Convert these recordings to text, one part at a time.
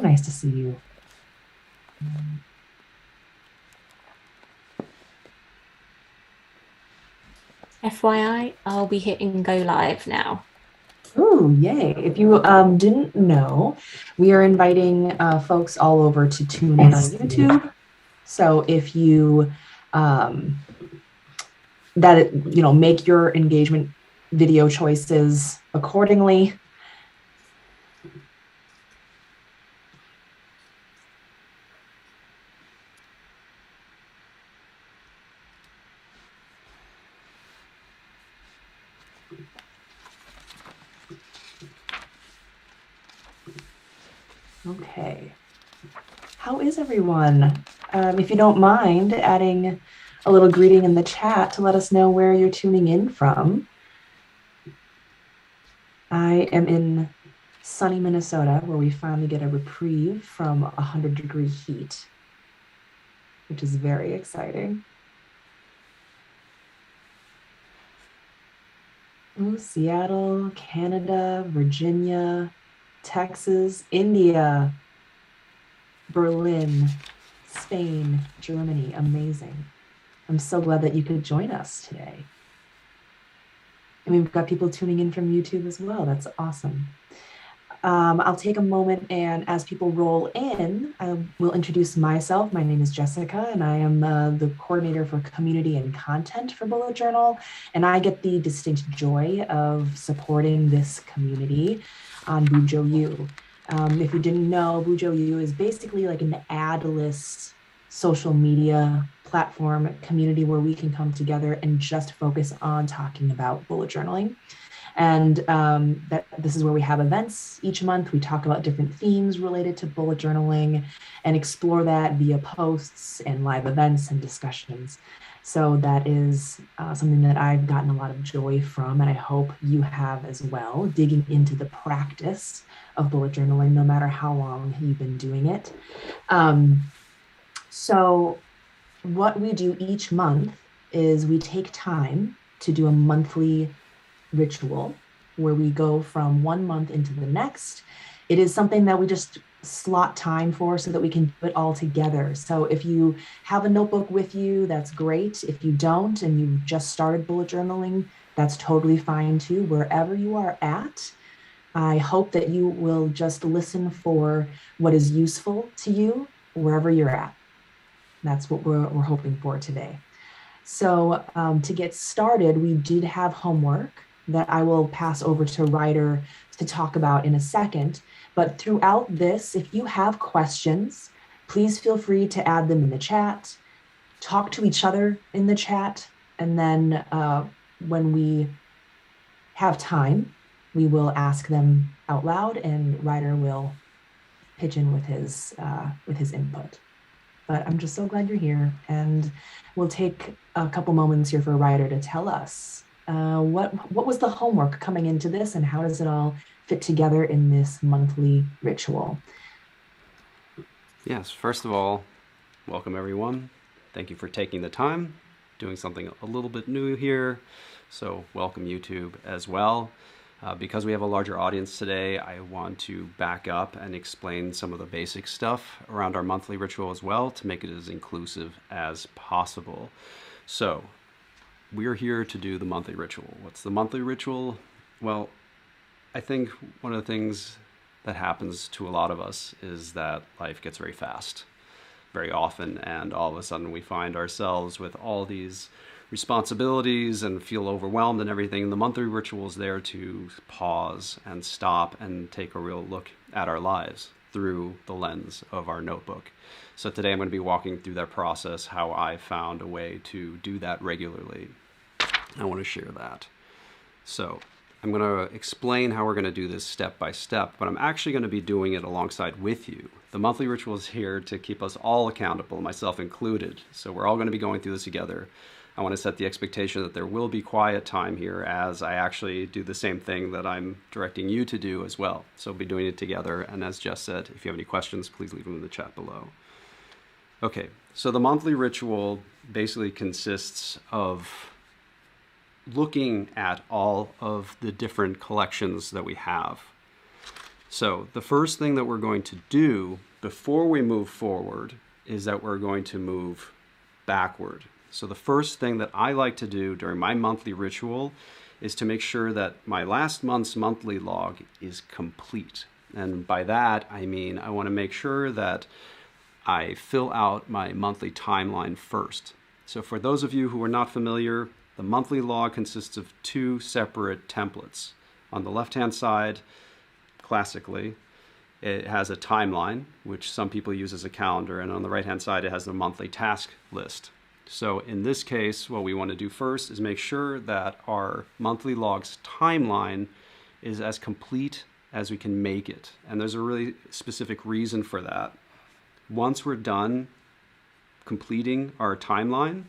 nice to see you. FYI, I'll be hitting go live now. Ooh, yay. If you didn't know, we are inviting folks all over to tune in on YouTube. So if you um, make your engagement video choices accordingly. Okay. How is everyone? If you don't mind adding a little greeting in the chat to let us know where you're tuning in from. I am in sunny Minnesota, where we finally get a reprieve from 100-degree heat, which is very exciting. Ooh, Seattle, Canada, Virginia, Texas, India, Berlin, Spain, Germany. Amazing. I'm so glad that you could join us today. And we've got people tuning in from YouTube as well. That's awesome. I'll take a moment, and as people roll in, I will introduce myself. My name is Jessica, and I am the coordinator for community and content for Bullet Journal. And I get the distinct joy of supporting this community on Bujo. If you didn't know, Bujo is basically like an ad-less social media platform community where we can come together and just focus on talking about bullet journaling. And this is where we have events each month. We talk about different themes related to bullet journaling and explore that via posts and live events and discussions. So that is something that I've gotten a lot of joy from, and I hope you have as well, digging into the practice of bullet journaling, no matter how long you've been doing it. So what we do each month is we take time to do a monthly ritual where we go from one month into the next. It is something that we just slot time for so that we can do it all together. So if you have a notebook with you, that's great. If you don't and you've just started bullet journaling, that's totally fine too. Wherever you are at, I hope that you will just listen for what is useful to you wherever you're at. That's what we're hoping for today. So to get started, we did have homework that I will pass over to Ryder to talk about in a second. But throughout this, if you have questions, please feel free to add them in the chat, talk to each other in the chat, and then when we have time, we will ask them out loud, and Ryder will pitch in with his input. But I'm just so glad you're here, and we'll take a couple moments here for Ryder to tell us what was the homework coming into this, and how does it all fit together in this monthly ritual? Yes, first of all, welcome everyone. Thank you for taking the time, doing something a little bit new here. So welcome YouTube as well. Because we have a larger audience today, I want to back up and explain some of the basic stuff around our monthly ritual as well to make it as inclusive as possible. So we're here to do the monthly ritual. What's the monthly ritual? Well, I think one of the things that happens to a lot of us is that life gets very fast, very often, and all of a sudden we find ourselves with all these responsibilities and feel overwhelmed and everything. The monthly ritual is there to pause and stop and take a real look at our lives through the lens of our notebook. So today I'm going to be walking through that process, how I found a way to do that regularly. I want to share that. So I'm going to explain how we're going to do this step by step, but I'm actually going to be doing it alongside with you. The monthly ritual is here to keep us all accountable, myself included. So we're all going to be going through this together. I want to set the expectation that there will be quiet time here as I actually do the same thing that I'm directing you to do as well. So we'll be doing it together. And as Jess said, if you have any questions, please leave them in the chat below. Okay, so the monthly ritual basically consists of looking at all of the different collections that we have. So the first thing that we're going to do before we move forward is that we're going to move backward. So the first thing that I like to do during my monthly ritual is to make sure that my last month's monthly log is complete. And by that, I mean I want to make sure that I fill out my monthly timeline first. So for those of you who are not familiar, the monthly log consists of two separate templates. On the left-hand side, classically, it has a timeline, which some people use as a calendar, and on the right-hand side, it has the monthly task list. So in this case, what we want to do first is make sure that our monthly log's timeline is as complete as we can make it. And there's a really specific reason for that. Once we're done completing our timeline,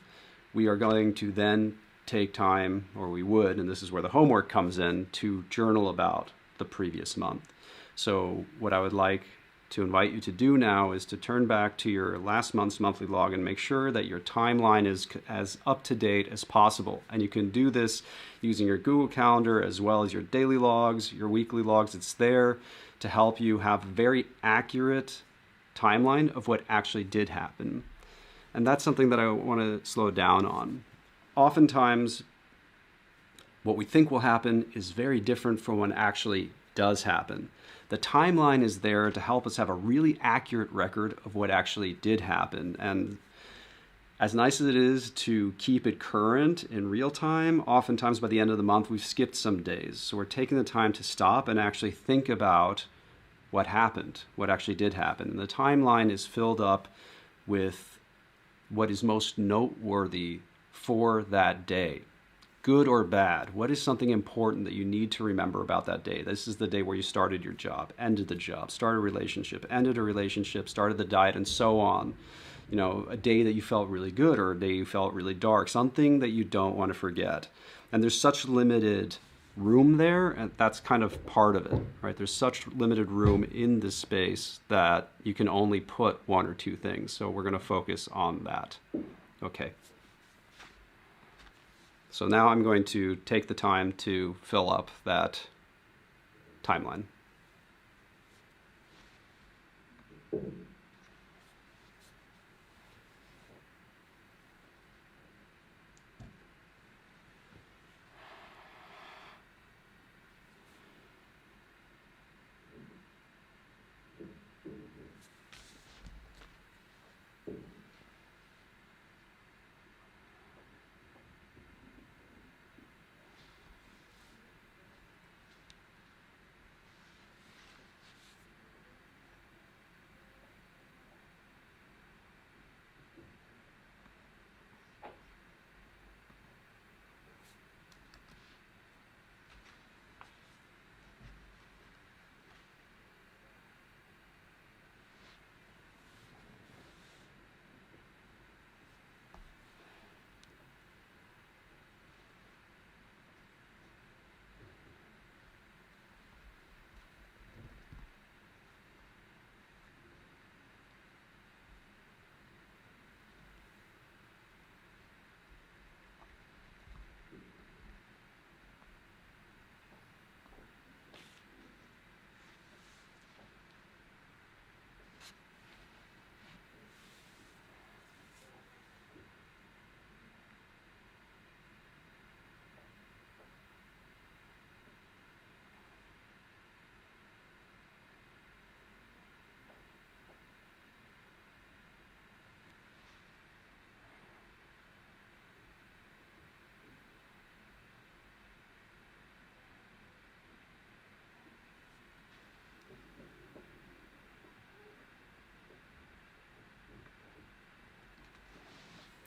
we are going to then take time, or we would, and this is where the homework comes in, to journal about the previous month. So what I would like to invite you to do now is to turn back to your last month's monthly log and make sure that your timeline is as up to date as possible. And you can do this using your Google Calendar as well as your daily logs, your weekly logs. It's there to help you have a very accurate timeline of what actually did happen. And that's something that I want to slow down on. Oftentimes, what we think will happen is very different from what actually does happen. The timeline is there to help us have a really accurate record of what actually did happen. And as nice as it is to keep it current in real time, oftentimes by the end of the month, we've skipped some days. So we're taking the time to stop and actually think about what happened, what actually did happen. And the timeline is filled up with what is most noteworthy for that day. Good or bad, what is something important that you need to remember about that day? This is the day where you started your job, ended the job, started a relationship, ended a relationship, started the diet, and so on. You know, a day that you felt really good or a day you felt really dark, something that you don't want to forget. And there's such limited room there, and that's kind of part of it, right? There's such limited room in this space that you can only put one or two things. So we're going to focus on that. Okay. So now I'm going to take the time to fill up that timeline.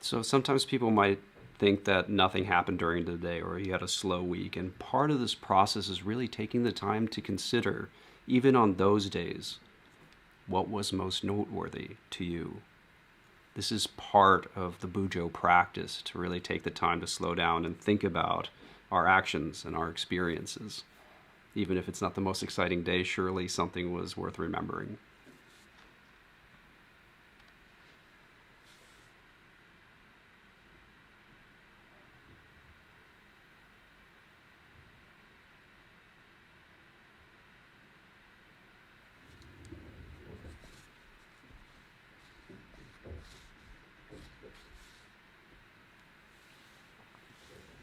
So sometimes people might think that nothing happened during the day or you had a slow week. And part of this process is really taking the time to consider, even on those days, what was most noteworthy to you. This is part of the Bujo practice, to really take the time to slow down and think about our actions and our experiences. Even if it's not the most exciting day, surely something was worth remembering.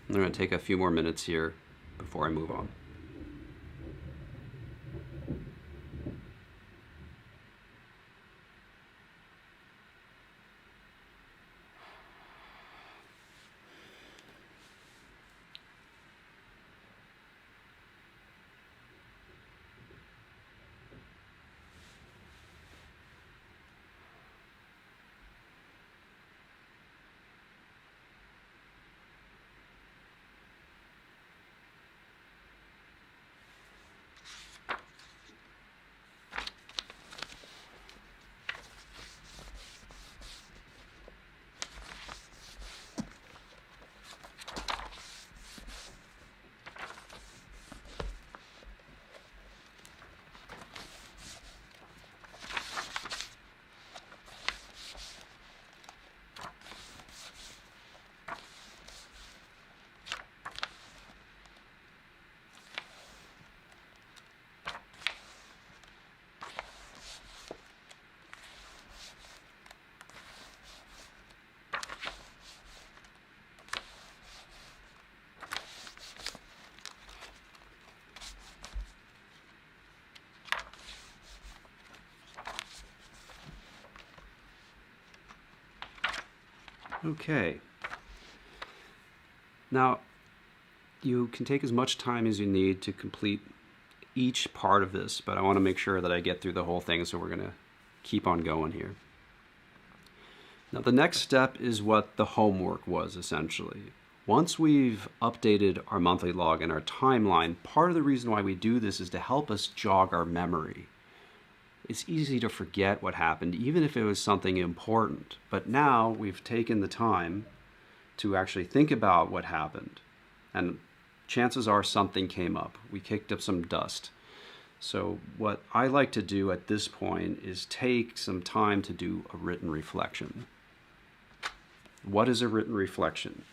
I'm going to take a few more minutes here before I move on. Okay. Now, you can take as much time as you need to complete each part of this, but I want to make sure that I get through the whole thing, so we're going to keep on going here. Now, the next step is what the homework was, essentially. Once we've updated our monthly log and our timeline, part of the reason why we do this is to help us jog our memory. It's easy to forget what happened, even if it was something important. But now we've taken the time to actually think about what happened. And chances are something came up. We kicked up some dust. So what I like to do at this point is take some time to do a written reflection. What is a written reflection?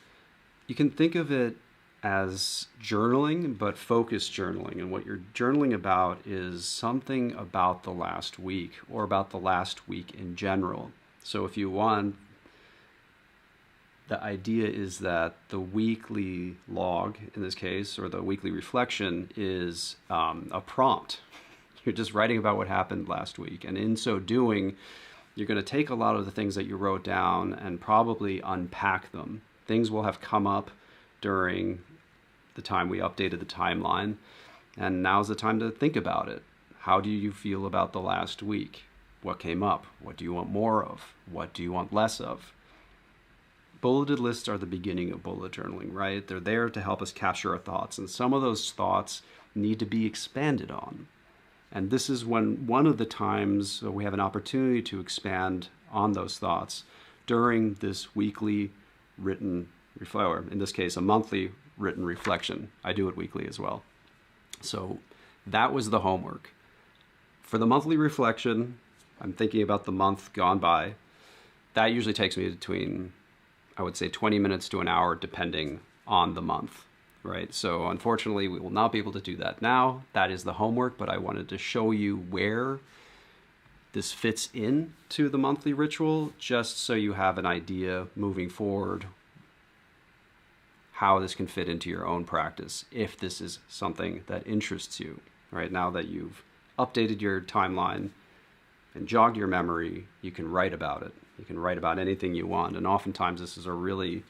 You can think of it as journaling, but focused journaling. And what you're journaling about is something about the last week or about the last week in general. So if you want, the idea is that the weekly log, in this case, or the weekly reflection is a prompt. You're just writing about what happened last week. And in so doing, you're going to take a lot of the things that you wrote down and probably unpack them. Things will have come up during the time we updated the timeline, and now's the time to think about it. How do you feel about the last week? What came up? What do you want more of? What do you want less of? Bulleted lists are the beginning of bullet journaling, right? They're there to help us capture our thoughts, and some of those thoughts need to be expanded on. And this is one of the times we have an opportunity to expand on those thoughts during this weekly written, or in this case, a monthly written reflection. I do it weekly as well. So that was the homework. For the monthly reflection, I'm thinking about the month gone by. That usually takes me between, I would say, 20 minutes to an hour, depending on the month, right? So unfortunately, we will not be able to do that now. That is the homework, but I wanted to show you where this fits into the monthly ritual, just so you have an idea moving forward how this can fit into your own practice, if this is something that interests you. Right now that you've updated your timeline and jogged your memory, you can write about it. You can write about anything you want. And oftentimes this is a really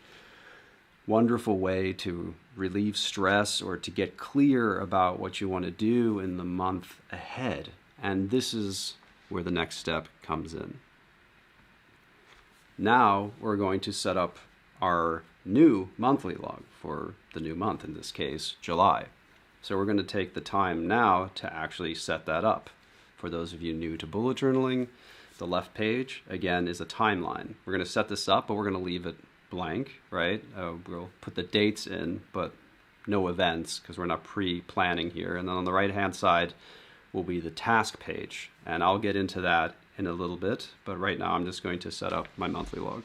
wonderful way to relieve stress or to get clear about what you want to do in the month ahead. And this is where the next step comes in. Now we're going to set up our new monthly log for the new month, in this case, July. So we're going to take the time now to actually set that up. For those of you new to bullet journaling, the left page, again, is a timeline. We're going to set this up, but we're going to leave it blank, right? We'll put the dates in, but no events, because we're not pre-planning here. And then on the right-hand side will be the task page. And I'll get into that in a little bit, but right now I'm just going to set up my monthly log.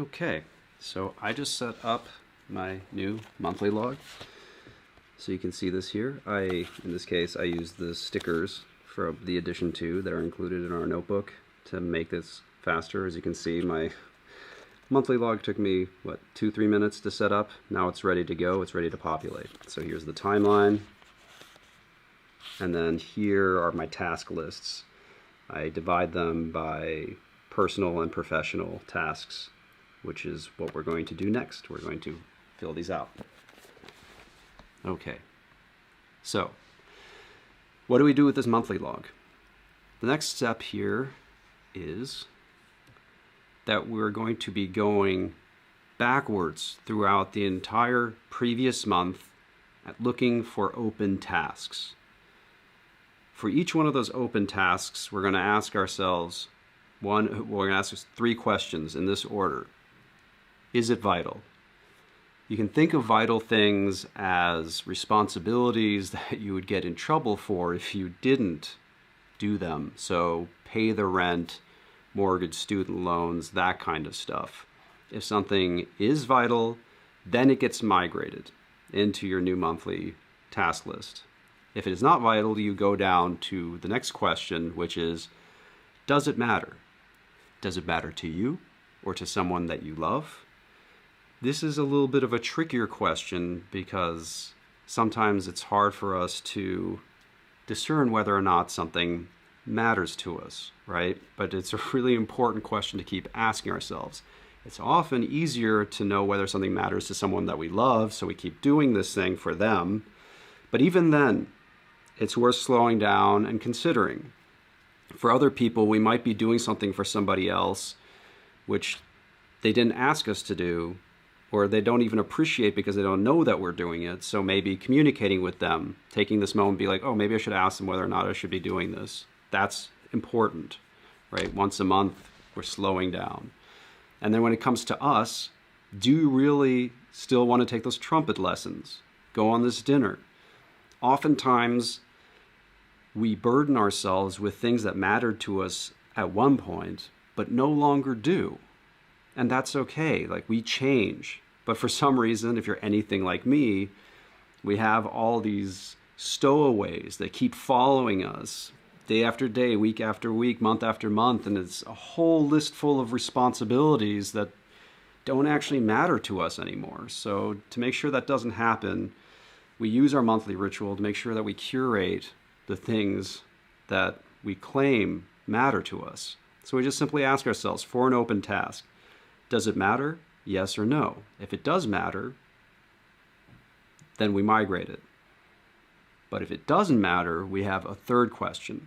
Okay, so I just set up my new monthly log. So you can see this here. In this case, I use the stickers for the addition to that are included in our notebook to make this faster. As you can see, my monthly log took me, 2-3 minutes to set up. Now it's ready to go, it's ready to populate. So here's the timeline. And then here are my task lists. I divide them by personal and professional tasks, which is what we're going to do next. We're going to fill these out. Okay, so what do we do with this monthly log? The next step here is that we're going to be going backwards throughout the entire previous month at looking for open tasks. For each one of those open tasks, we're going to ask ourselves we're going to ask us 3 questions in this order. Is it vital? You can think of vital things as responsibilities that you would get in trouble for if you didn't do them. So pay the rent, mortgage, student loans, that kind of stuff. If something is vital, then it gets migrated into your new monthly task list. If it is not vital, you go down to the next question, which is, does it matter? Does it matter to you or to someone that you love? This is a little bit of a trickier question because sometimes it's hard for us to discern whether or not something matters to us, right? But it's a really important question to keep asking ourselves. It's often easier to know whether something matters to someone that we love, so we keep doing this thing for them. But even then, it's worth slowing down and considering. For other people, we might be doing something for somebody else which they didn't ask us to do, or they don't even appreciate because they don't know that we're doing it. So maybe communicating with them, taking this moment, be like, oh, maybe I should ask them whether or not I should be doing this. That's important, right? Once a month, we're slowing down. And then when it comes to us, do you really still want to take those trumpet lessons? Go on this dinner? Oftentimes, we burden ourselves with things that mattered to us at one point, but no longer do. And that's okay, like we change. But for some reason, if you're anything like me, we have all these stowaways that keep following us day after day, week after week, month after month, and it's a whole list full of responsibilities that don't actually matter to us anymore. So to make sure that doesn't happen, we use our monthly ritual to make sure that we curate the things that we claim matter to us. So we just simply ask ourselves for an open task, does it matter? Yes or no? If it does matter, then we migrate it. But if it doesn't matter, we have a third question.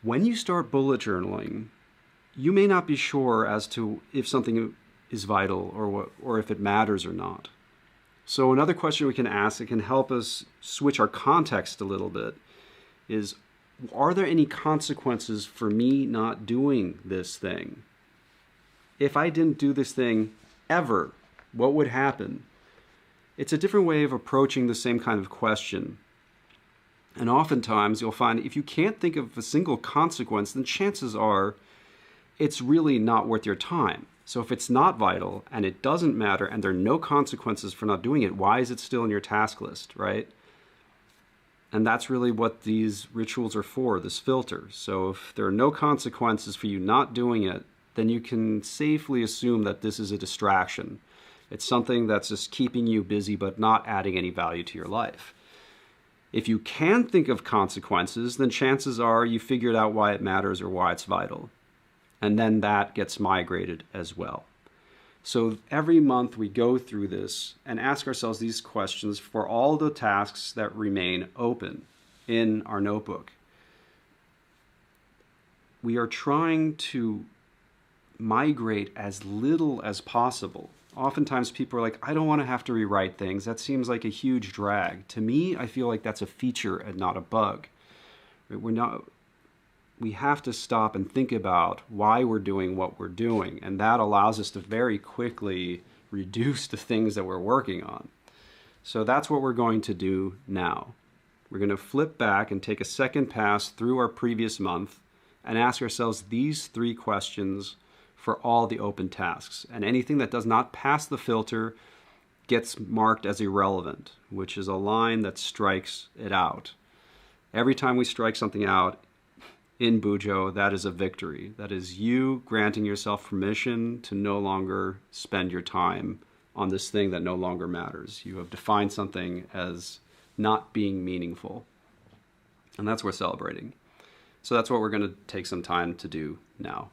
When you start bullet journaling, you may not be sure as to if something is vital or if it matters or not. So another question we can ask that can help us switch our context a little bit is, are there any consequences for me not doing this thing? If I didn't do this thing ever, what would happen? It's a different way of approaching the same kind of question. And oftentimes you'll find if you can't think of a single consequence, then chances are it's really not worth your time. So if it's not vital and it doesn't matter and there are no consequences for not doing it, why is it still in your task list, right? And that's really what these rituals are for, this filter. So if there are no consequences for you not doing it, then you can safely assume that this is a distraction. It's something that's just keeping you busy but not adding any value to your life. If you can think of consequences, then chances are you figured out why it matters or why it's vital. And then that gets migrated as well. So every month we go through this and ask ourselves these questions for all the tasks that remain open in our notebook. We are trying to migrate as little as possible. Oftentimes people are like, I don't want to have to rewrite things. That seems like a huge drag. To me, I feel like that's a feature and not a bug. We have to stop and think about why we're doing what we're doing, and that allows us to very quickly reduce the things that we're working on. So that's what we're going to do now. We're going to flip back and take a second pass through our previous month and ask ourselves these 3 questions for all the open tasks. And anything that does not pass the filter gets marked as irrelevant, which is a line that strikes it out. Every time we strike something out in Bujo, that is a victory. That is you granting yourself permission to no longer spend your time on this thing that no longer matters. You have defined something as not being meaningful. And that's worth celebrating. So that's what we're going to take some time to do now.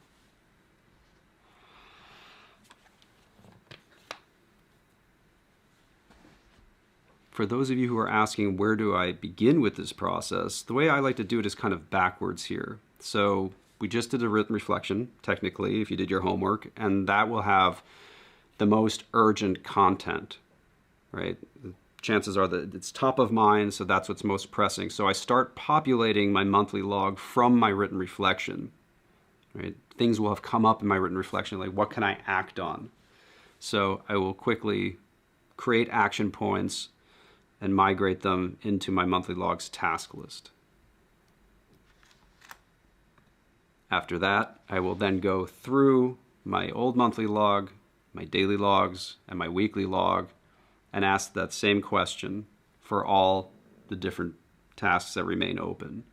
For those of you who are asking, where do I begin with this process? The way I like to do it is kind of backwards here. So we just did a written reflection, technically, if you did your homework, and that will have the most urgent content, right? Chances are that it's top of mind, so that's what's most pressing. So I start populating my monthly log from my written reflection, right? Things will have come up in my written reflection, like what can I act on? So I will quickly create action points and migrate them into my monthly logs task list. After that, I will then go through my old monthly log, my daily logs, and my weekly log, and ask that same question for all the different tasks that remain open.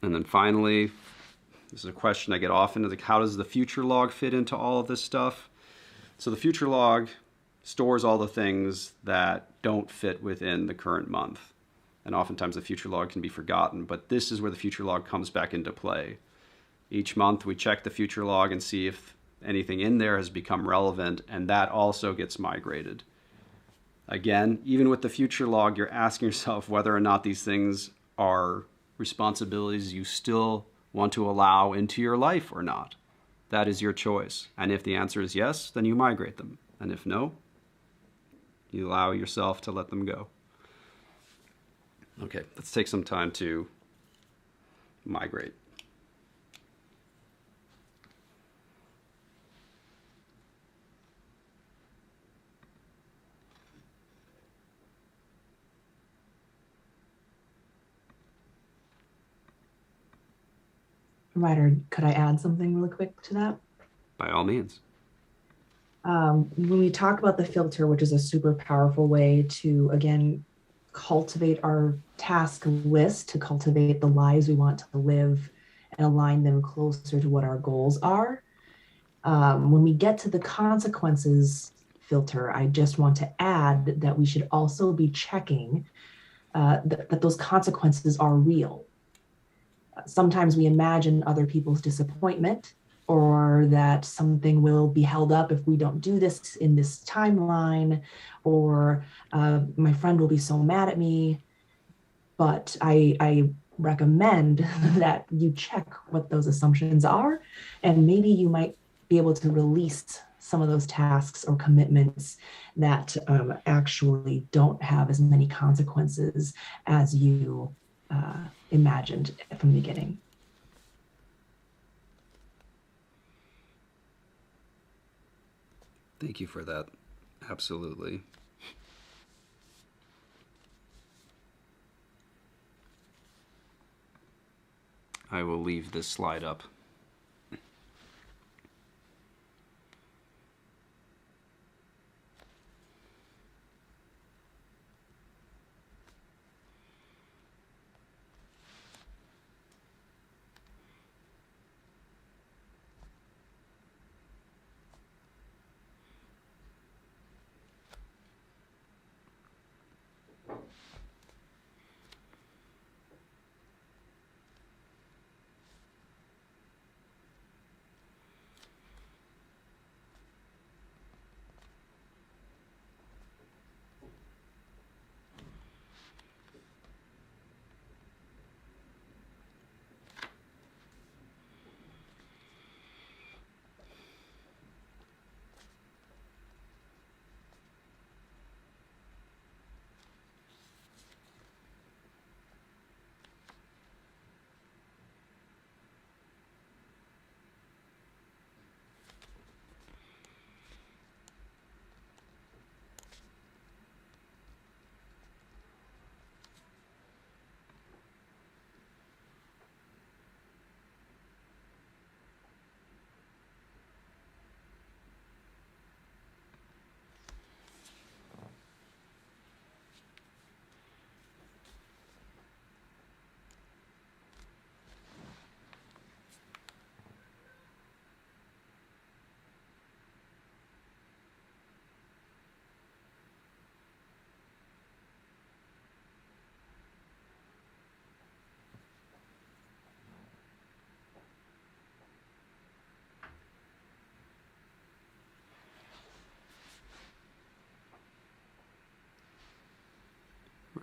And then finally, this is a question I get often, is like, how does the future log fit into all of this stuff? So the future log stores all the things that don't fit within the current month. And oftentimes the future log can be forgotten, but this is where the future log comes back into play. Each month we check the future log and see if anything in there has become relevant, and that also gets migrated. Again, even with the future log, you're asking yourself whether or not these things are responsibilities you still want to allow into your life or not. That is your choice. And if the answer is yes, then you migrate them. And if no, you allow yourself to let them go. Okay, let's take some time to migrate. Ryder, could I add something really quick to that? By all means. When we talk about the filter, which is a super powerful way to, again, cultivate our task list, to cultivate the lives we want to live and align them closer to what our goals are. When we get to the consequences filter, I just want to add that we should also be checking that those consequences are real. Sometimes we imagine other people's disappointment, or that something will be held up if we don't do this in this timeline, or my friend will be so mad at me. But I recommend that you check what those assumptions are, and maybe you might be able to release some of those tasks or commitments that actually don't have as many consequences as you imagined from the beginning. Thank you for that. Absolutely. I will leave this slide up.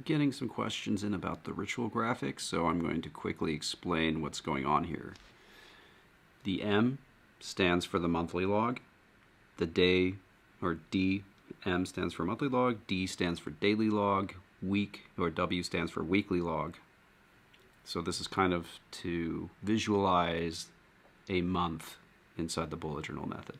getting some questions in about the ritual graphics, so I'm going to quickly explain what's going on here. The M stands for the monthly log. The day, or D, M stands for monthly log, D stands for daily log, week, or W stands for weekly log. So this is kind of to visualize a month inside the bullet journal method.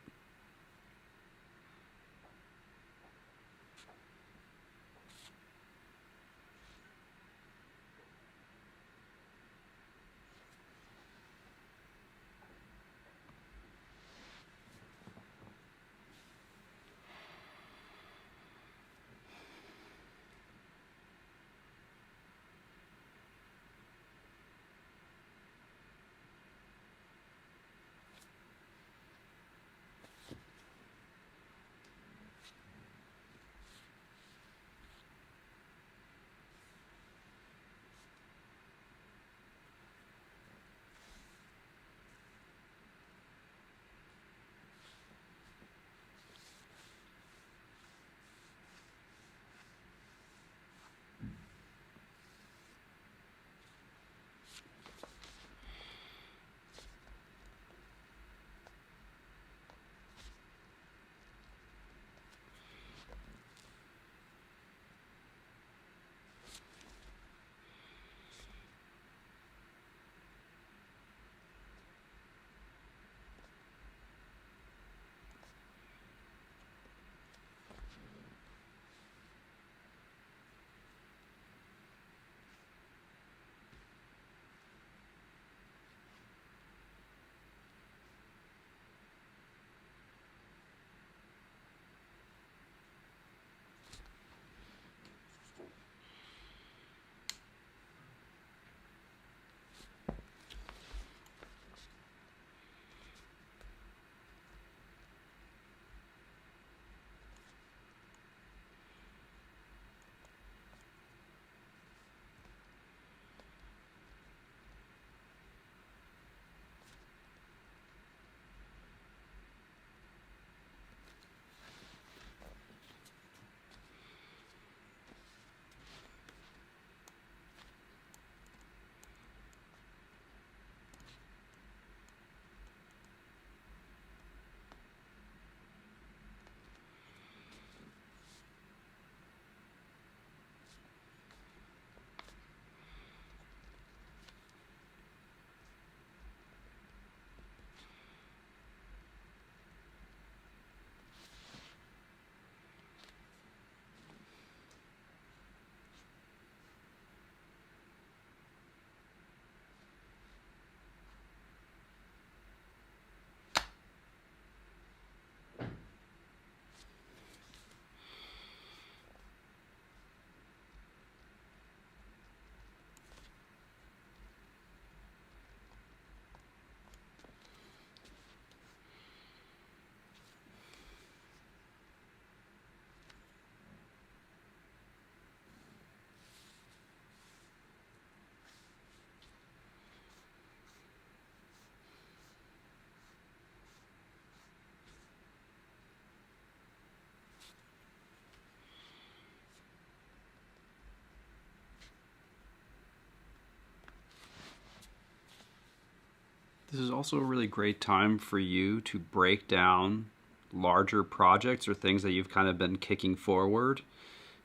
This is also a really great time for you to break down larger projects or things that you've kind of been kicking forward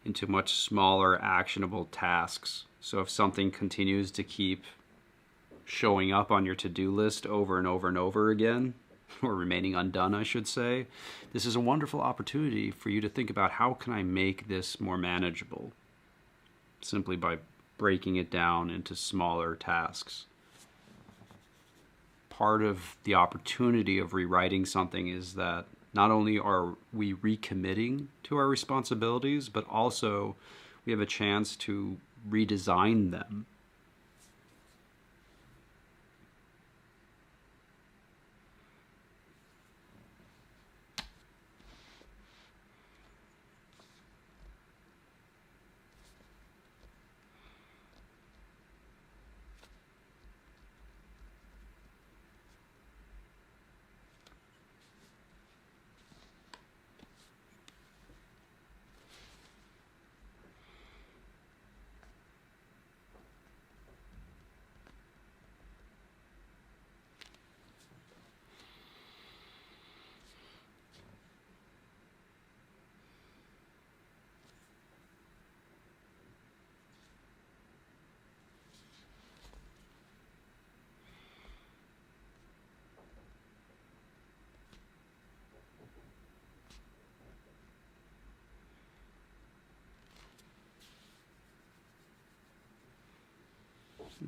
into much smaller actionable tasks. So if something continues to keep showing up on your to-do list over and over and over again, or remaining undone, I should say, this is a wonderful opportunity for you to think about how can I make this more manageable, simply by breaking it down into smaller tasks. Part of the opportunity of rewriting something is that not only are we recommitting to our responsibilities, but also we have a chance to redesign them.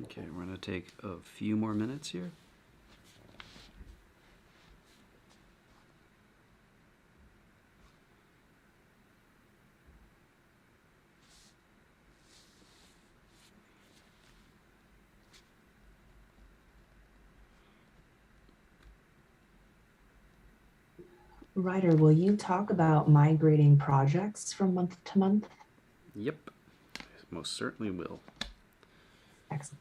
Okay, we're going to take a few more minutes here. Ryder, will you talk about migrating projects from month to month? Yep, most certainly will. Excellent.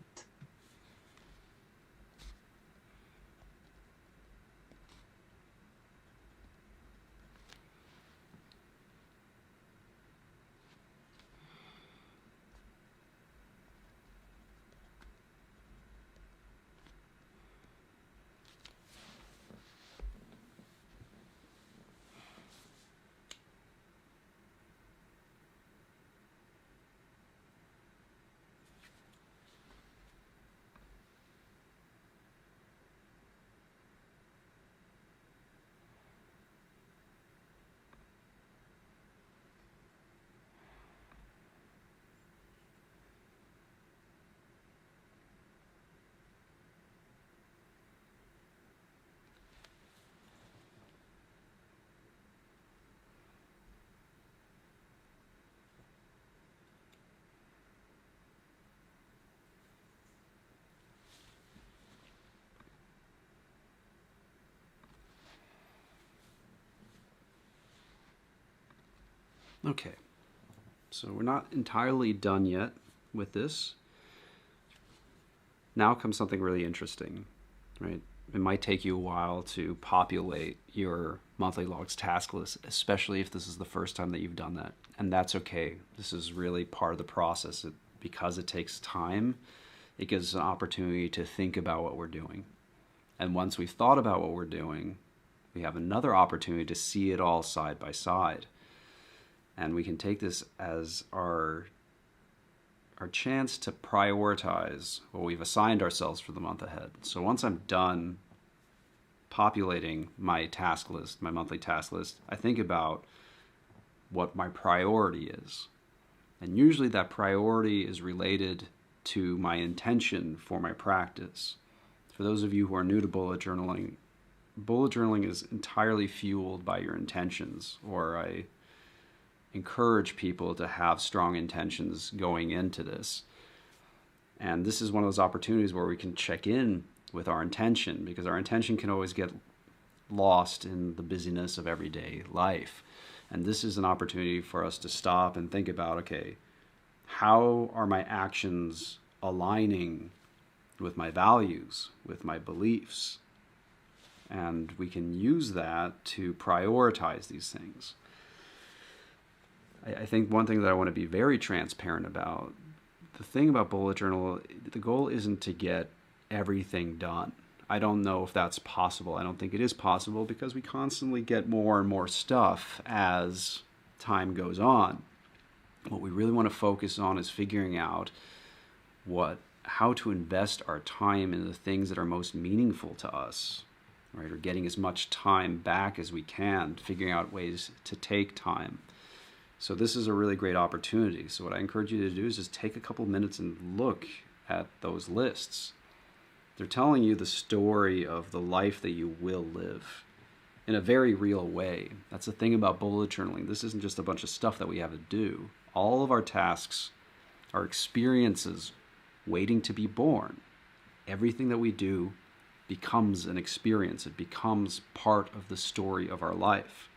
Okay, so we're not entirely done yet with this. Now comes something really interesting, right? It might take you a while to populate your monthly logs task list, especially if this is the first time that you've done that. And that's okay. This is really part of the process. Because it takes time, it gives us an opportunity to think about what we're doing. And once we've thought about what we're doing, we have another opportunity to see it all side by side. And we can take this as our chance to prioritize what we've assigned ourselves for the month ahead. So once I'm done populating my task list, my monthly task list, I think about what my priority is. And usually that priority is related to my intention for my practice. For those of you who are new to bullet journaling is entirely fueled by your intentions, or I encourage people to have strong intentions going into this. And this is one of those opportunities where we can check in with our intention, because our intention can always get lost in the busyness of everyday life. And this is an opportunity for us to stop and think about, okay, how are my actions aligning with my values, with my beliefs? And we can use that to prioritize these things. I think one thing that I want to be very transparent about, the thing about bullet journal, the goal isn't to get everything done. I don't know if that's possible. I don't think it is possible, because we constantly get more and more stuff as time goes on. What we really want to focus on is figuring out how to invest our time in the things that are most meaningful to us, right? Or getting as much time back as we can, figuring out ways to take time. So this is a really great opportunity. So what I encourage you to do is just take a couple minutes and look at those lists. They're telling you the story of the life that you will live in a very real way. That's the thing about bullet journaling. This isn't just a bunch of stuff that we have to do. All of our tasks are experiences waiting to be born. Everything that we do becomes an experience. It becomes part of the story of our life.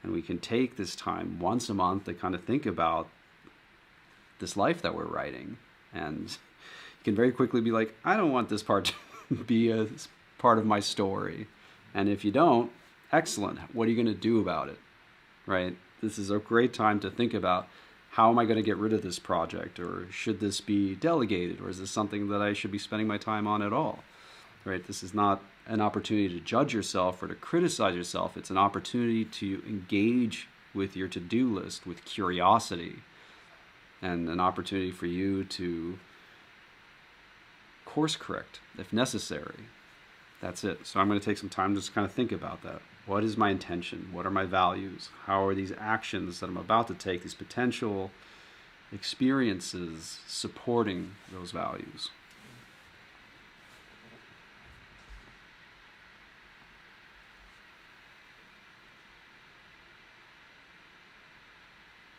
And we can take this time once a month to kind of think about this life that we're writing. And you can very quickly be like, I don't want this part to be a part of my story. And if you don't, excellent. What are you going to do about it? Right? This is a great time to think about, how am I going to get rid of this project? Or should this be delegated? Or is this something that I should be spending my time on at all? Right? This is not an opportunity to judge yourself or to criticize yourself. It's an opportunity to engage with your to-do list with curiosity, and an opportunity for you to course correct if necessary. That's it. So I'm going to take some time to just kind of think about that. What is my intention? What are my values? How are these actions that I'm about to take, these potential experiences, supporting those values?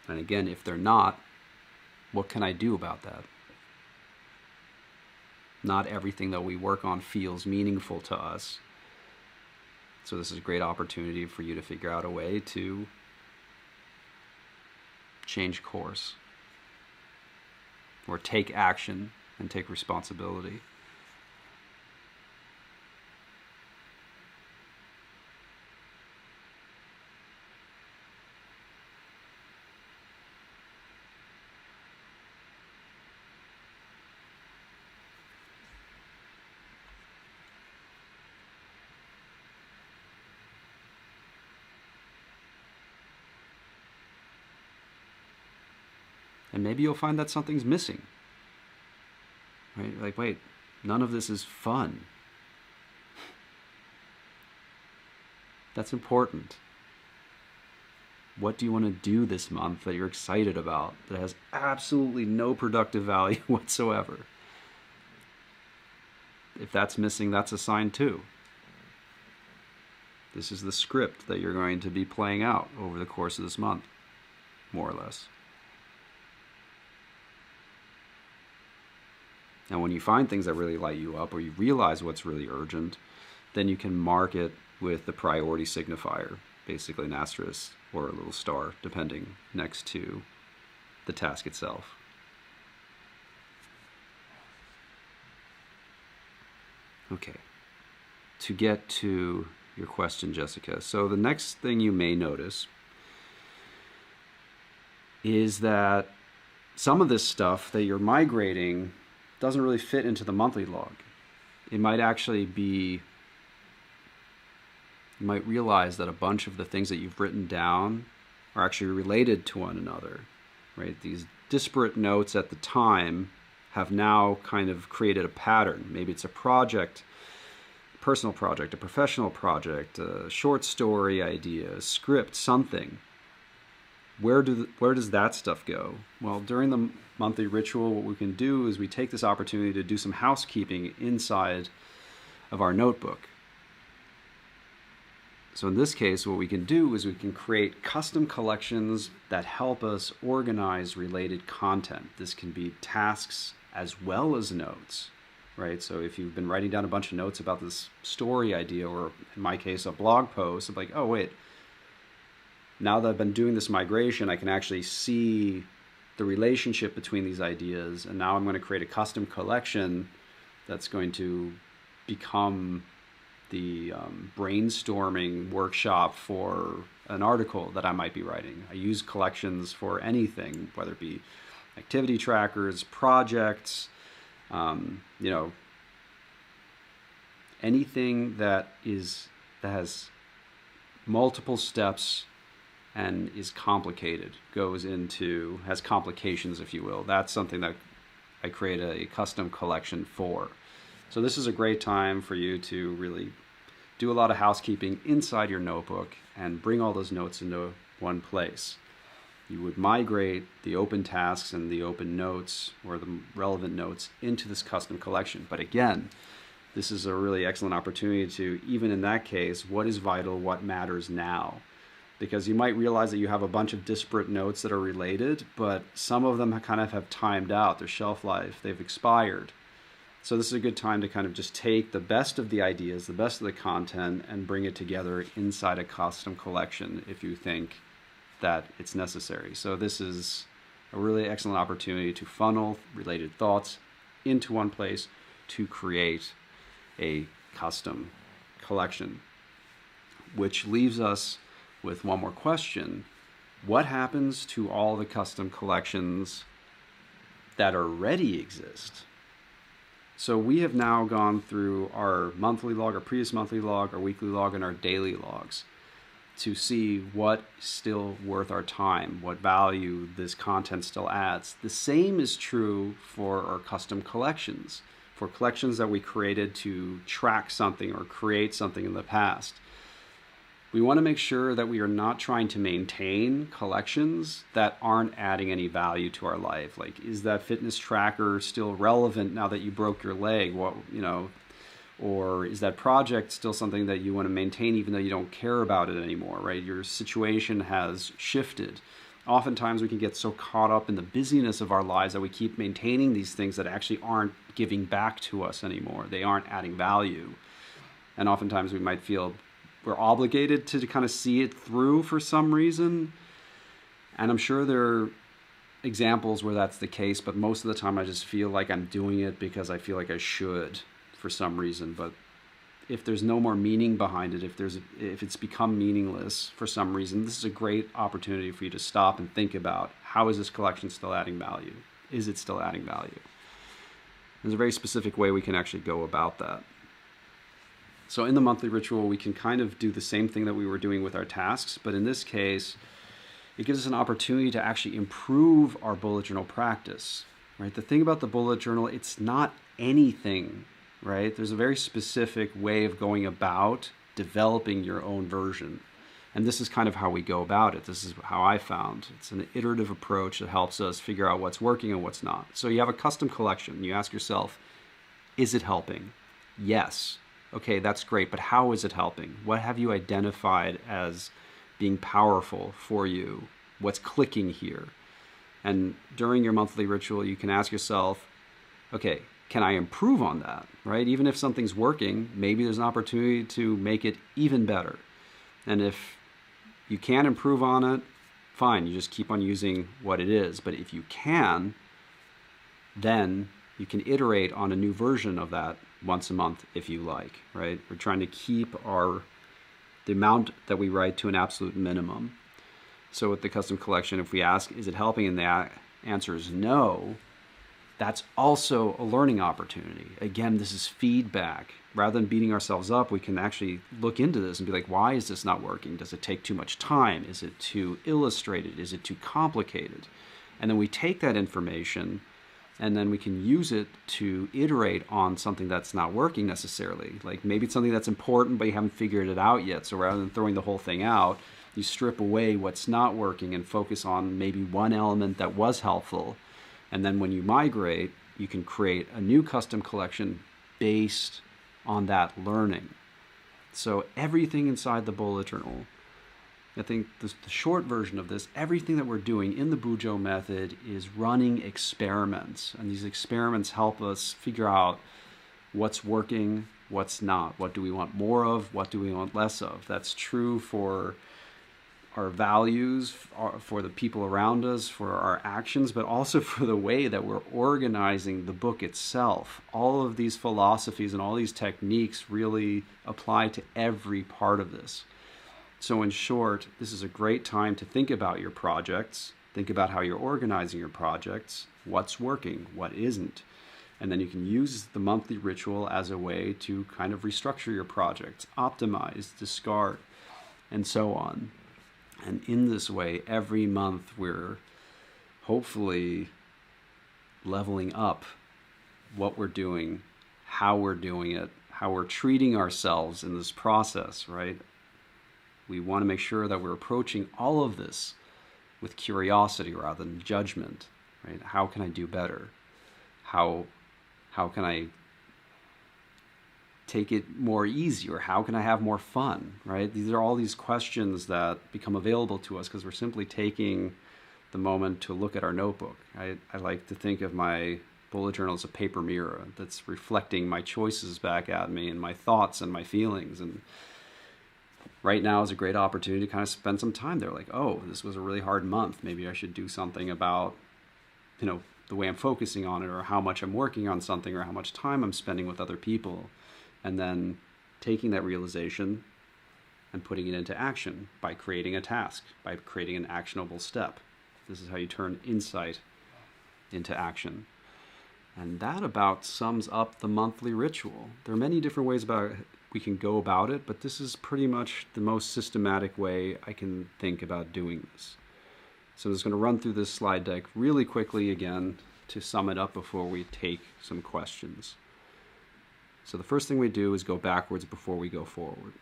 And again, if they're not, what can I do about that? Not everything that we work on feels meaningful to us. So this is a great opportunity for you to figure out a way to change course or take action and take responsibility. And maybe you'll find that something's missing. Right? Like, wait, none of this is fun. That's important. What do you want to do this month that you're excited about that has absolutely no productive value whatsoever? If that's missing, that's a sign too. This is the script that you're going to be playing out over the course of this month, more or less. And when you find things that really light you up, or you realize what's really urgent, then you can mark it with the priority signifier, basically an asterisk or a little star, depending, next to the task itself. Okay, to get to your question, Jessica. So the next thing you may notice is that some of this stuff that you're migrating doesn't really fit into the monthly log. It might actually be, you might realize that a bunch of the things that you've written down are actually related to one another, right? These disparate notes at the time have now kind of created a pattern. Maybe it's a project, personal project, a professional project, a short story idea, a script, something. Where does that stuff go? Well, during the monthly ritual, what we can do is we take this opportunity to do some housekeeping inside of our notebook. So in this case, what we can do is we can create custom collections that help us organize related content. This can be tasks as well as notes, right? So if you've been writing down a bunch of notes about this story idea, or in my case, a blog post, I'm like, oh, wait, now that I've been doing this migration, I can actually see the relationship between these ideas, and now I'm going to create a custom collection that's going to become the brainstorming workshop for an article that I might be writing. I use collections for anything, whether it be activity trackers, projects, anything that has multiple steps and is complicated, has complications, if you will. That's something that I create a custom collection for. So this is a great time for you to really do a lot of housekeeping inside your notebook and bring all those notes into one place. You would migrate the open tasks and the open notes, or the relevant notes, into this custom collection. But again, this is a really excellent opportunity to, even in that case, what is vital, what matters now? Because you might realize that you have a bunch of disparate notes that are related, but some of them kind of have timed out, their shelf life, they've expired. So this is a good time to kind of just take the best of the ideas, the best of the content, and bring it together inside a custom collection if you think that it's necessary. So this is a really excellent opportunity to funnel related thoughts into one place to create a custom collection, which leaves us with one more question. What happens to all the custom collections that already exist? So we have now gone through our monthly log, our previous monthly log, our weekly log, and our daily logs to see what is still worth our time, what value this content still adds. The same is true for our custom collections, for collections that we created to track something or create something in the past. We want to make sure that we are not trying to maintain collections that aren't adding any value to our life. Like, is that fitness tracker still relevant now that you broke your leg? Or is that project still something that you want to maintain even though you don't care about it anymore, right? Your situation has shifted. Oftentimes we can get so caught up in the busyness of our lives that we keep maintaining these things that actually aren't giving back to us anymore. They aren't adding value. And oftentimes we might feel we're obligated to kind of see it through for some reason. And I'm sure there are examples where that's the case, but most of the time I just feel like I'm doing it because I feel like I should for some reason. But if there's no more meaning behind it, if it's become meaningless for some reason, this is a great opportunity for you to stop and think about, how is this collection still adding value? Is it still adding value? There's a very specific way we can actually go about that. So in the monthly ritual, we can kind of do the same thing that we were doing with our tasks, but in this case, it gives us an opportunity to actually improve our bullet journal practice, right? The thing about the bullet journal, it's not anything, right? There's a very specific way of going about developing your own version. And this is kind of how we go about it. This is how I found. It's an iterative approach that helps us figure out what's working and what's not. So you have a custom collection. You ask yourself, is it helping? Yes. Okay, that's great, but how is it helping? What have you identified as being powerful for you? What's clicking here? And during your monthly ritual, you can ask yourself, okay, can I improve on that, right? Even if something's working, maybe there's an opportunity to make it even better. And if you can't improve on it, fine, you just keep on using what it is. But if you can, then you can iterate on a new version of that once a month if you like, right? We're trying to keep the amount that we write to an absolute minimum. So with the custom collection, if we ask, is it helping, and the answer is no, that's also a learning opportunity. Again, this is feedback. Rather than beating ourselves up, we can actually look into this and be like, why is this not working? Does it take too much time? Is it too illustrated? Is it too complicated? And then we take that information and then we can use it to iterate on something that's not working necessarily. Like maybe it's something that's important, but you haven't figured it out yet. So rather than throwing the whole thing out, you strip away what's not working and focus on maybe one element that was helpful. And then when you migrate, you can create a new custom collection based on that learning. So everything inside the bullet journal, I think the short version of this, everything that we're doing in the Bujo method is running experiments. And these experiments help us figure out what's working, what's not. What do we want more of? What do we want less of? That's true for our values, for the people around us, for our actions, but also for the way that we're organizing the book itself. All of these philosophies and all these techniques really apply to every part of this. So in short, this is a great time to think about your projects, think about how you're organizing your projects, what's working, what isn't. And then you can use the monthly ritual as a way to kind of restructure your projects, optimize, discard, and so on. And in this way, every month we're hopefully leveling up what we're doing, how we're doing it, how we're treating ourselves in this process, right? We want to make sure that we're approaching all of this with curiosity rather than judgment, right? How can I do better? How can I take it more easy, or how can I have more fun, right? These are all these questions that become available to us because we're simply taking the moment to look at our notebook. I like to think of my bullet journal as a paper mirror that's reflecting my choices back at me and my thoughts and my feelings. And right now is a great opportunity to kind of spend some time there. Like, oh, this was a really hard month. Maybe I should do something about, the way I'm focusing on it, or how much I'm working on something, or how much time I'm spending with other people. And then taking that realization and putting it into action by creating a task, by creating an actionable step. This is how you turn insight into action. And that about sums up the monthly ritual. There are many different ways we can go about it, but this is pretty much the most systematic way I can think about doing this. So I'm just going to run through this slide deck really quickly again to sum it up before we take some questions. So the first thing we do is go backwards before we go forward.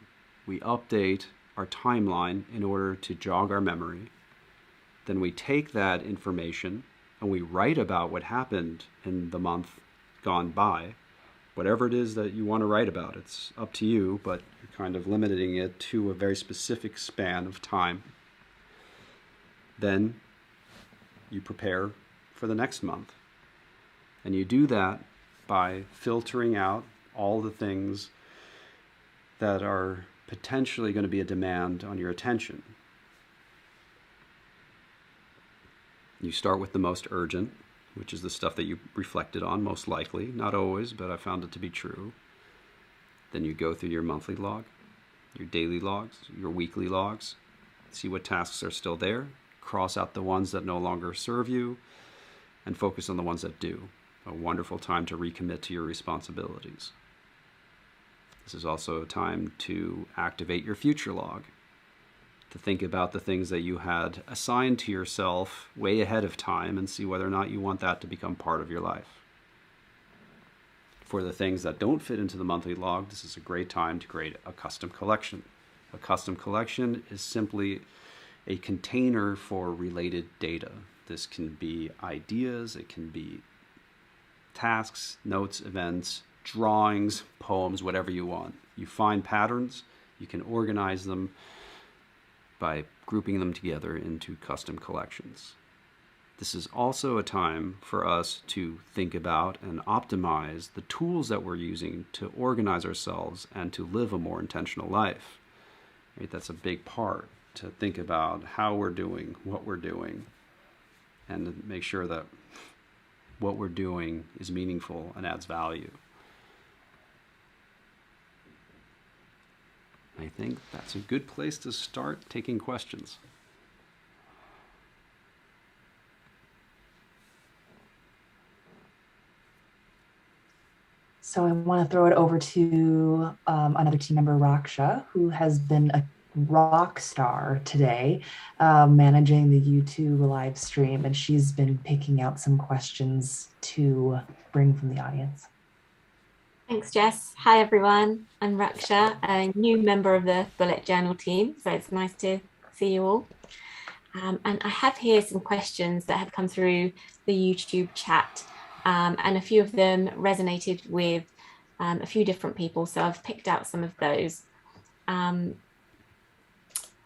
We update our timeline in order to jog our memory. Then we take that information and we write about what happened in the month gone by. Whatever it is that you want to write about, it's up to you, but you're kind of limiting it to a very specific span of time. Then you prepare for the next month. And you do that by filtering out all the things that are potentially going to be a demand on your attention. You start with the most urgent, which is the stuff that you reflected on most likely. Not always, but I found it to be true. Then you go through your monthly log, your daily logs, your weekly logs, see what tasks are still there, cross out the ones that no longer serve you, and focus on the ones that do. A wonderful time to recommit to your responsibilities. This is also a time to activate your future log, to think about the things that you had assigned to yourself way ahead of time and see whether or not you want that to become part of your life. For the things that don't fit into the monthly log, this is a great time to create a custom collection. A custom collection is simply a container for related data. This can be ideas, it can be tasks, notes, events, drawings, poems, whatever you want. You find patterns, you can organize them by grouping them together into custom collections. This is also a time for us to think about and optimize the tools that we're using to organize ourselves and to live a more intentional life. Right? That's a big part, to think about how we're doing, what we're doing, and to make sure that what we're doing is meaningful and adds value. I think that's a good place to start taking questions. So I want to throw it over to another team member, Raksha, who has been a rock star today, managing the YouTube live stream, and she's been picking out some questions to bring from the audience. Thanks, Jess. Hi, everyone. I'm Raksha, a new member of the Bullet Journal team, so it's nice to see you all. And I have here some questions that have come through the YouTube chat, and a few of them resonated with a few different people, so I've picked out some of those.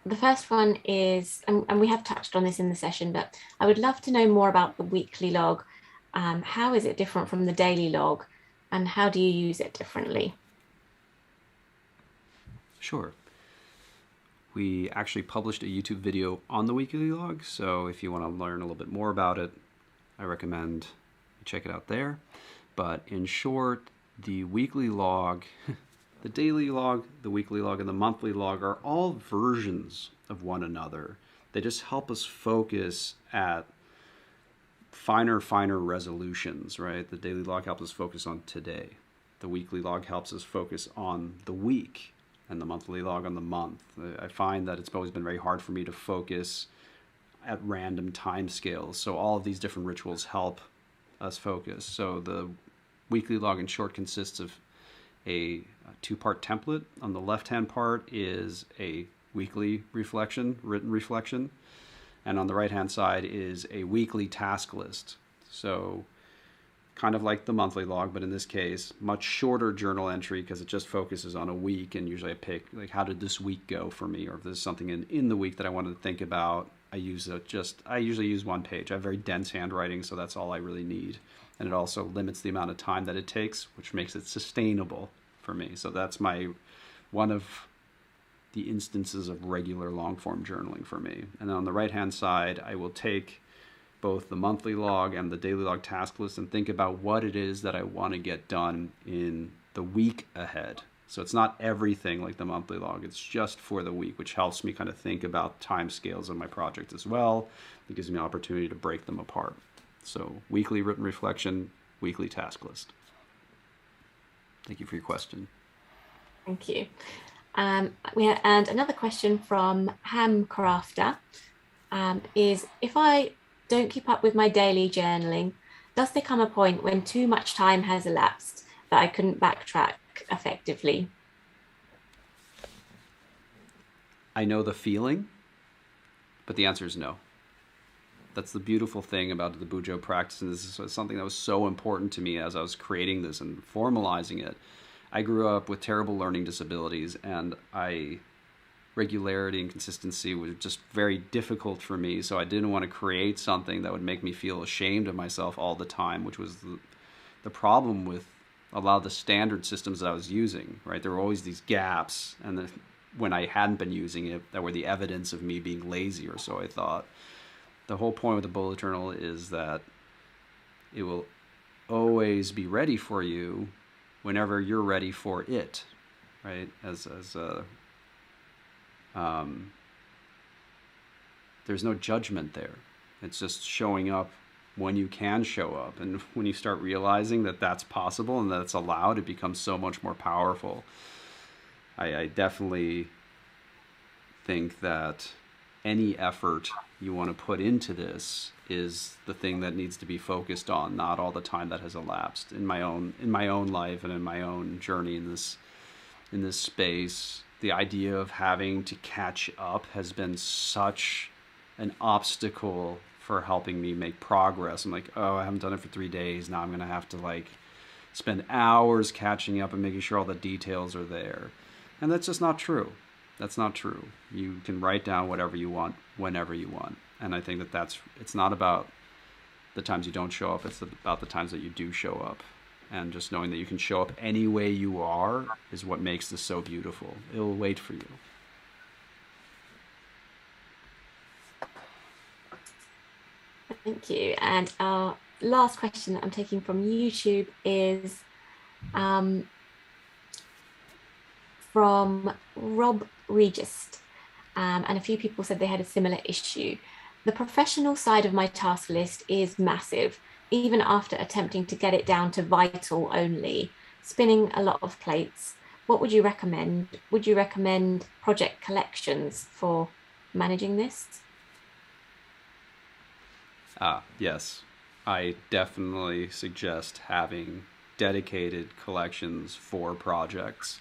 The first one is, and we have touched on this in the session, but I would love to know more about the weekly log. How is it different from the daily log? And how do you use it differently? Sure. We actually published a YouTube video on the weekly log, so if you want to learn a little bit more about it, I recommend you check it out there. But in short, the weekly log, the daily log, the weekly log, and the monthly log are all versions of one another. They just help us focus at finer resolutions, right? The daily log helps us focus on today. The weekly log helps us focus on the week, and the monthly log on the month. I find that it's always been very hard for me to focus at random time scales. So all of these different rituals help us focus. So the weekly log in short consists of a two-part template. On the left-hand part is a weekly reflection, written reflection. And on the right-hand side is a weekly task list. So kind of like the monthly log, but in this case, much shorter journal entry because it just focuses on a week. And usually I pick, like, how did this week go for me? Or if there's something in the week that I wanted to think about, I usually use one page. I have very dense handwriting, so that's all I really need. And it also limits the amount of time that it takes, which makes it sustainable for me. So that's one of the instances of regular long-form journaling for me. And then on the right-hand side, I will take both the monthly log and the daily log task list and think about what it is that I want to get done in the week ahead. So it's not everything like the monthly log, it's just for the week, which helps me kind of think about time scales of my project as well. It gives me an opportunity to break them apart. So weekly written reflection, weekly task list. Thank you for your question. Thank you. And another question from Ham Crafter is, if I don't keep up with my daily journaling, does there come a point when too much time has elapsed that I couldn't backtrack effectively? I know the feeling, but the answer is no. That's the beautiful thing about the Bujo practice, and this is something that was so important to me as I was creating this and formalizing it. I grew up with terrible learning disabilities, and I regularity and consistency was just very difficult for me. So I didn't want to create something that would make me feel ashamed of myself all the time, which was the problem with a lot of the standard systems that I was using, right? There were always these gaps, and when I hadn't been using it, that were the evidence of me being lazy, or so I thought. The whole point with the bullet journal is that it will always be ready for you whenever you're ready for it, right? There's no judgment there. It's just showing up when you can show up. And when you start realizing that that's possible and that it's allowed, it becomes so much more powerful. I definitely think that any effort you want to put into this is the thing that needs to be focused on, not all the time that has elapsed in my own life and in my own journey in this space. The idea of having to catch up has been such an obstacle for helping me make progress. I'm like, oh, I haven't done it for 3 days. Now I'm going to have to like spend hours catching up and making sure all the details are there. And that's just not true. That's not true. You can write down whatever you want, whenever you want. And I think it's not about the times you don't show up. It's about the times that you do show up. And just knowing that you can show up any way you are is what makes this so beautiful. It'll wait for you. Thank you. And our last question that I'm taking from YouTube is from Rob Regist. And a few people said they had a similar issue. The professional side of my task list is massive, even after attempting to get it down to vital only, spinning a lot of plates. What would you recommend? Would you recommend project collections for managing this? Yes, I definitely suggest having dedicated collections for projects.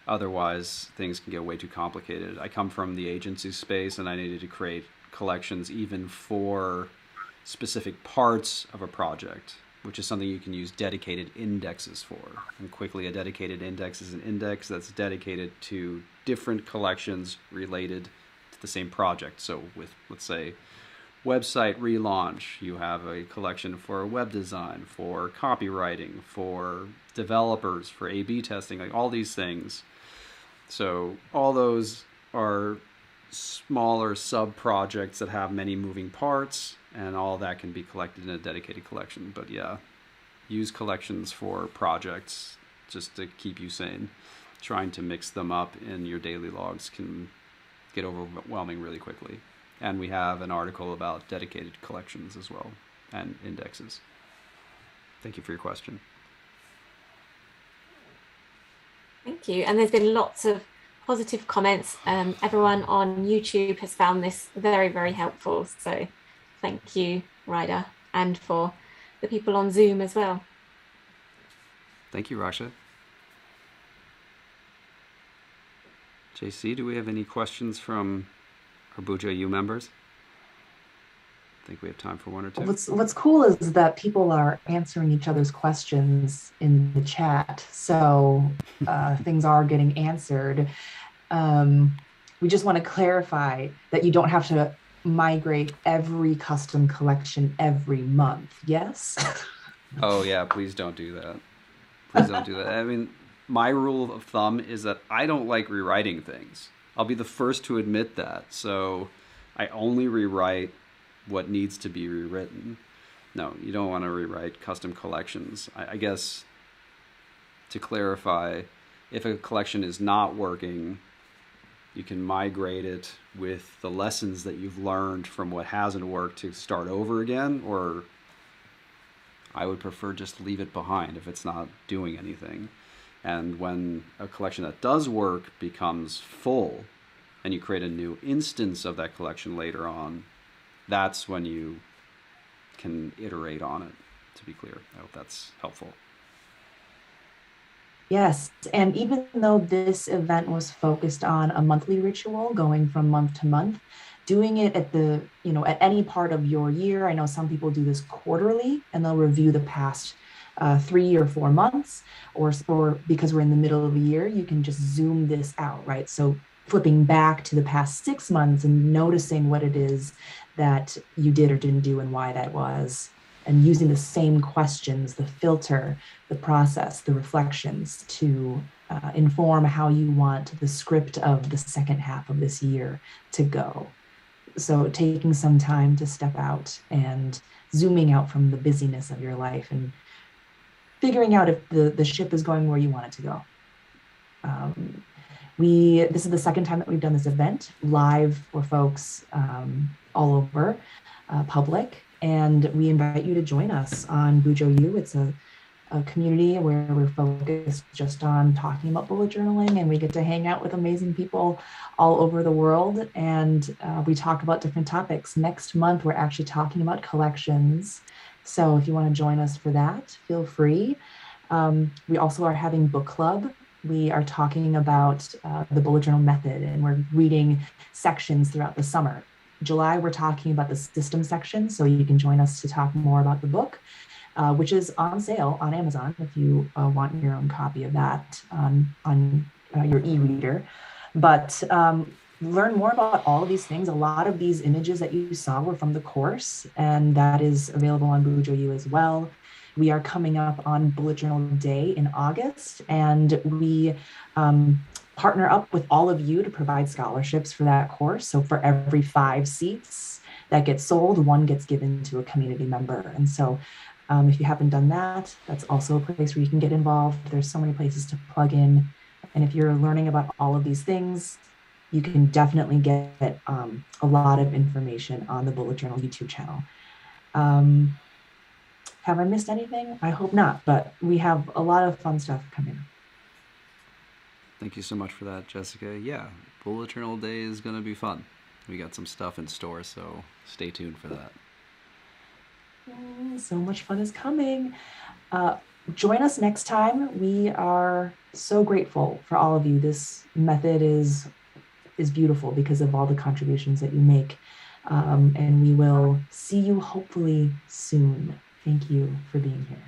Otherwise, things can get way too complicated. I come from the agency space, and I needed to create collections even for specific parts of a project, which is something you can use dedicated indexes for. And quickly, a dedicated index is an index that's dedicated to different collections related to the same project. So with, let's say, website relaunch, you have a collection for web design, for copywriting, for developers, for A/B testing, like all these things. So all those are smaller sub-projects that have many moving parts, and all that can be collected in a dedicated collection. But yeah, use collections for projects just to keep you sane. Trying to mix them up in your daily logs can get overwhelming really quickly. And we have an article about dedicated collections as well, and indexes. Thank you for your question. Thank you. And there's been lots of positive comments. Everyone on YouTube has found this very, very helpful. So thank you, Ryder, and for the people on Zoom as well. Thank you, Rasha. JC, do we have any questions from our Buja U members? I think we have time for one or two. What's cool is that people are answering each other's questions in the chat. So things are getting answered. We just want to clarify that you don't have to migrate every custom collection every month. Yes? Oh yeah, please don't do that. Please don't do that. I mean, my rule of thumb is that I don't like rewriting things. I'll be the first to admit that. So I only rewrite what needs to be rewritten. No, you don't want to rewrite custom collections. I guess to clarify, if a collection is not working, you can migrate it with the lessons that you've learned from what hasn't worked to start over again, or I would prefer just leave it behind if it's not doing anything. And when a collection that does work becomes full and you create a new instance of that collection later on, that's when you can iterate on it, to be clear. I hope that's helpful. Yes, and even though this event was focused on a monthly ritual going from month to month, doing it at at any part of your year, I know some people do this quarterly and they'll review the past 3 or 4 months, or because we're in the middle of a year, you can just zoom this out, right? So flipping back to the past 6 months and noticing what it is that you did or didn't do and why that was, and using the same questions, the filter, the process, the reflections to inform how you want the script of the second half of this year to go. So taking some time to step out and zooming out from the busyness of your life and figuring out if the ship is going where you want it to go. This is the second time that we've done this event live for folks all over public, and we invite you to join us on Bujo U. It's a community where we're focused just on talking about bullet journaling, and we get to hang out with amazing people all over the world, and we talk about different topics. Next month, we're actually talking about collections. So if you want to join us for that, feel free. We also are having book club. We are talking about the bullet journal method, and we're reading sections throughout the summer. July, we're talking about the system section, so you can join us to talk more about the book, which is on sale on Amazon if you want your own copy of that on your e-reader. But learn more about all of these things. A lot of these images that you saw were from the course, and that is available on Bujo U as well. We are coming up on Bullet Journal Day in August, and we partner up with all of you to provide scholarships for that course. So for every 5 seats that get sold, 1 gets given to a community member. And so if you haven't done that, that's also a place where you can get involved. There's so many places to plug in. And if you're learning about all of these things, you can definitely get a lot of information on the Bullet Journal YouTube channel. Have I missed anything? I hope not, but we have a lot of fun stuff coming. Thank you so much for that, Jessica. Yeah, Bullet Journal Day is going to be fun. We got some stuff in store, so stay tuned for that. So much fun is coming. Join us next time. We are so grateful for all of you. This method is beautiful because of all the contributions that you make. And we will see you hopefully soon. Thank you for being here.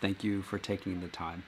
Thank you for taking the time.